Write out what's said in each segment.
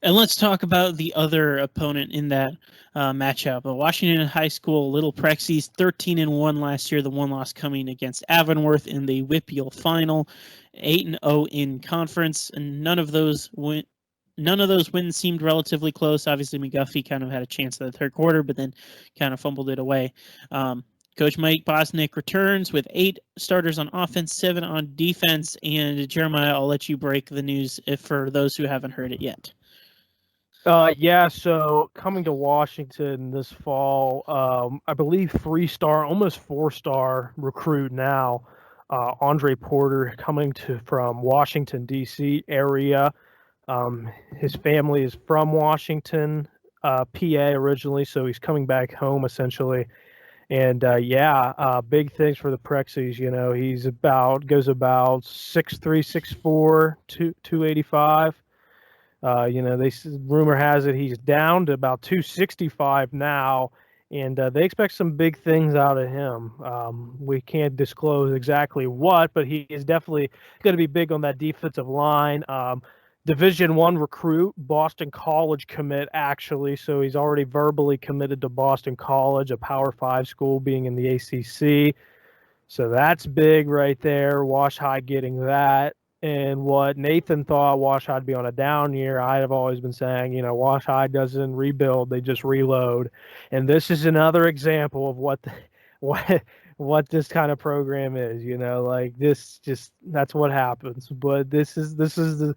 And let's talk about the other opponent in that matchup. Washington High School Little Prexies, 13-1 last year. The one loss coming against Avonworth in the WIPIAL final, 8-0 in conference, and none of those wins seemed relatively close. Obviously, McGuffey kind of had a chance in the third quarter, but then kind of fumbled it away. Coach Mike Bosnick returns with 8 starters on offense, 7 on defense. And Jeremiah, I'll let you break the news for those who haven't heard it yet. Yeah, so coming to Washington this fall, I believe 3-star, almost 4-star recruit now, Andre Porter coming from Washington, D.C. area. His family is from Washington, PA originally, so he's coming back home essentially. And big things for the Prexies. He's goes about 6'3", 6'4", 285. Rumor has it he's down to about 265 now, and they expect some big things out of him. We can't disclose exactly what, but he is definitely going to be big on that defensive line. Division I recruit, Boston College commit actually, so he's already verbally committed to Boston College, a Power 5 school being in the ACC. So that's big right there. Wash High getting that. And what Nathan thought Wash High'd be on a down year, I have always been saying, Wash High doesn't rebuild, they just reload. And this is another example of what this kind of program is, like this just that's what happens. But this is the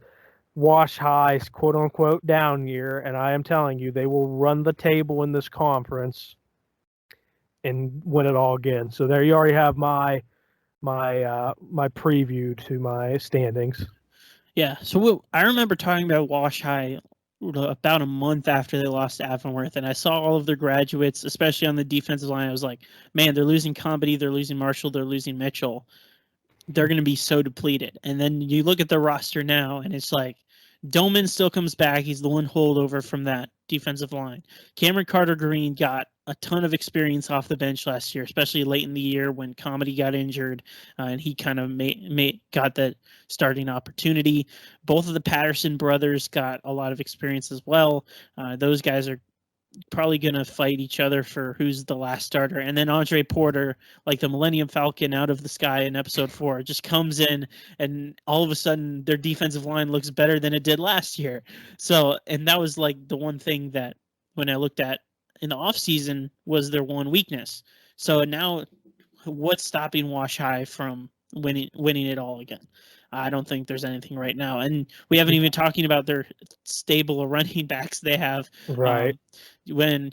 Wash High's quote unquote down year, and I am telling you, they will run the table in this conference and win it all again. So there you already have my preview to my standings. Yeah, so I remember talking about Wash High about a month after they lost to Avonworth, and I saw all of their graduates, especially on the defensive line. I was like, man, they're losing Company, they're losing Marshall, they're losing Mitchell. They're going to be so depleted. And then you look at the roster now, and it's like Doman still comes back. He's the one holdover from that defensive line. Cameron Carter-Green got a ton of experience off the bench last year, especially late in the year when Comedy got injured, and he kind of got that starting opportunity. Both of the Patterson brothers got a lot of experience as well. Those guys are probably going to fight each other for who's the last starter. And then Andre Porter, like the Millennium Falcon out of the sky in episode 4, just comes in, and all of a sudden their defensive line looks better than it did last year. So, and that was like the one thing that when I looked at in the offseason was their one weakness. So now what's stopping Wash High from winning it all again? I don't think there's anything right now, and we haven't even talking about their stable of running backs they have. Right. When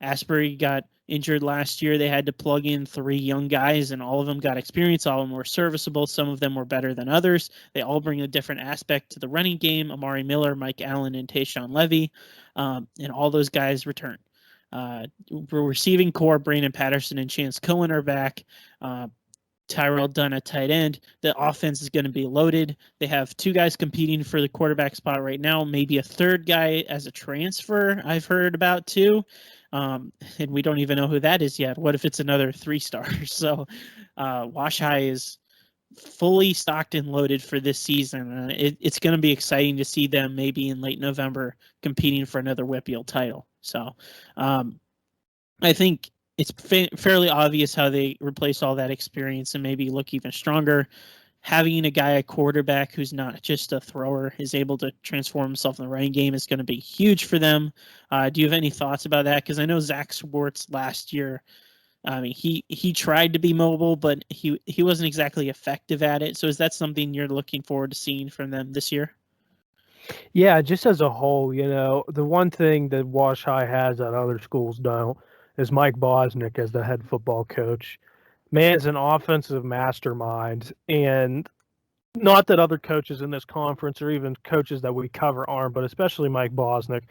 Asbury got injured last year, they had to plug in 3 young guys, and all of them got experience. All of them were serviceable. Some of them were better than others. They all bring a different aspect to the running game. Amari Miller, Mike Allen, and Tayshawn Levy, and all those guys return. Receiving core, Brandon Patterson and Chance Cohen are back. Tyrell Dunn at tight end. The offense is going to be loaded. They have 2 guys competing for the quarterback spot right now, maybe a third guy as a transfer I've heard about too. And we don't even know who that is yet. What if it's another 3-star? So Wash High is fully stocked and loaded for this season. It's going to be exciting to see them maybe in late November competing for another WIPIAL title. So I think it's fairly obvious how they replace all that experience and maybe look even stronger. Having a guy at quarterback who's not just a thrower is able to transform himself in the running game is going to be huge for them. Do you have any thoughts about that? Because I know Zach Swartz last year, I mean, he tried to be mobile, but he wasn't exactly effective at it. So is that something you're looking forward to seeing from them this year? Yeah, just as a whole, the one thing that Wash High has that other schools don't is Mike Bosnick as the head football coach. Man's an offensive mastermind, and not that other coaches in this conference or even coaches that we cover aren't, but especially Mike Bosnick,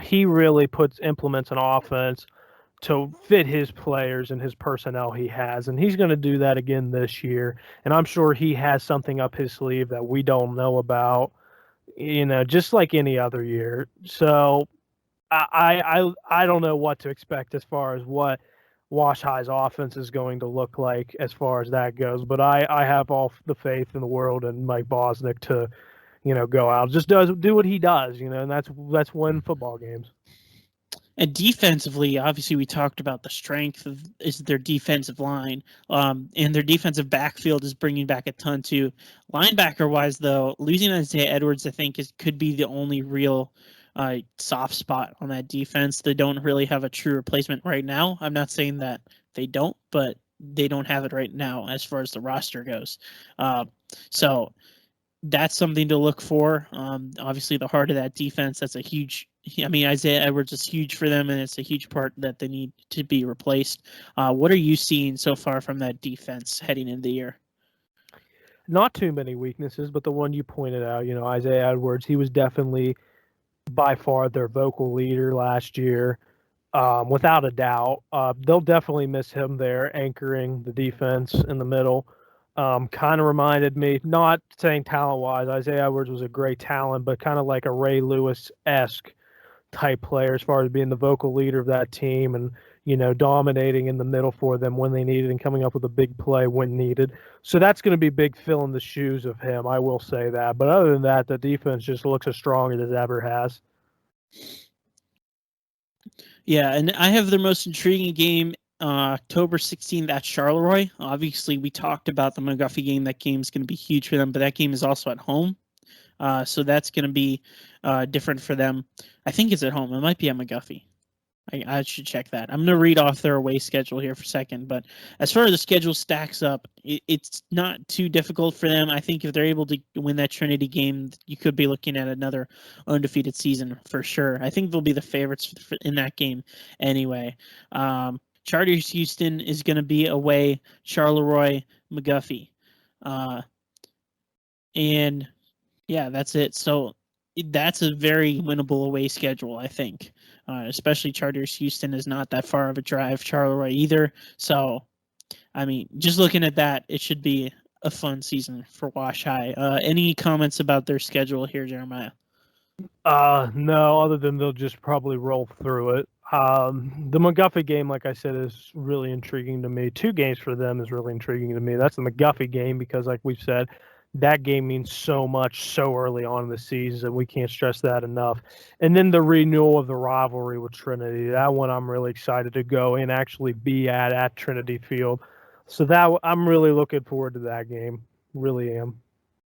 he really implements an offense to fit his players and his personnel he has, and he's going to do that again this year. And I'm sure he has something up his sleeve that we don't know about, just like any other year. So I don't know what to expect as far as what Wash High's offense is going to look like as far as that goes. But I have all the faith in the world in Mike Bosnick to go out. Just do what he does, and that's win football games. And defensively, obviously, we talked about the strength of is their defensive line, and their defensive backfield is bringing back a ton too. Linebacker wise, though, losing Isaiah Edwards, I think, could be the only real soft spot on that defense. They don't really have a true replacement right now. I'm not saying that they don't, but they don't have it right now as far as the roster goes. So that's something to look for. Obviously, the heart of that defense, that's a huge. I mean, Isaiah Edwards is huge for them, and it's a huge part that they need to be replaced. What are you seeing so far from that defense heading into the year? Not too many weaknesses, but the one you pointed out, Isaiah Edwards, he was definitely by far their vocal leader last year, without a doubt. They'll definitely miss him there, anchoring the defense in the middle. Kind of reminded me, not saying talent wise, Isaiah Edwards was a great talent, but kind of like a Ray Lewis esque type player as far as being the vocal leader of that team and dominating in the middle for them when they needed and coming up with a big play when needed. So that's going to be big fill in the shoes of him. I will say that. But other than that, the defense just looks as strong as it ever has. Yeah, and I have their most intriguing game October 16th at Charleroi. Obviously, we talked about the McGuffey game. That game is going to be huge for them, but that game is also at home. So that's going to be different for them. I think it's at home. It might be at McGuffey. I should check that. I'm going to read off their away schedule here for a second. But as far as the schedule stacks up, it's not too difficult for them. I think if they're able to win that Trinity game, you could be looking at another undefeated season for sure. I think they'll be the favorites in that game anyway. Chargers Houston is going to be away. Charleroi, McGuffey. And yeah, that's it. So that's a very winnable away schedule, I think. Especially Chargers Houston is not that far of a drive. Charleroi either. So, I mean, just looking at that, it should be a fun season for Wash High. Any comments about their schedule here, Jeremiah? No, other than they'll just probably roll through it. The McGuffey game, like I said, is really intriguing to me. 2 games for them is really intriguing to me. That's the McGuffey game because, like we've said, that game means so much so early on in the season. We can't stress that enough. And then the renewal of the rivalry with Trinity. That one I'm really excited to go and actually be at Trinity Field. So that I'm really looking forward to that game. Really am.